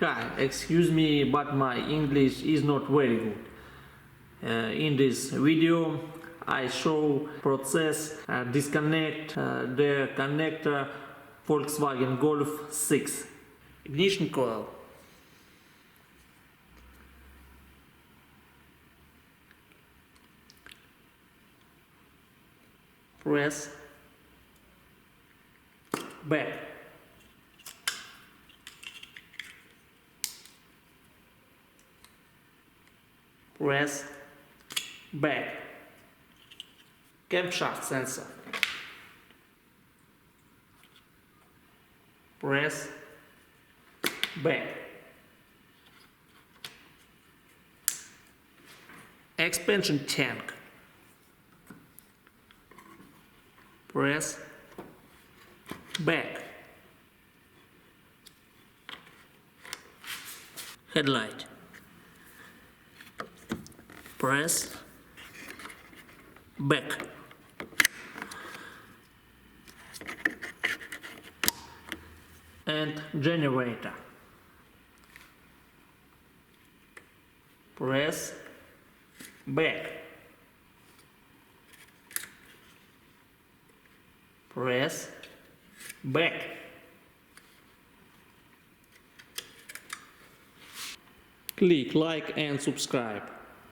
Hi, excuse me, but my English is not very good. In this video, I show process disconnect the connector Volkswagen Golf 6 ignition coil. Press back. Press back. Camshaft sensor. Press back. Expansion tank. Press back. Headlight. Press back. And generator. Press back. Press back. Click like and subscribe.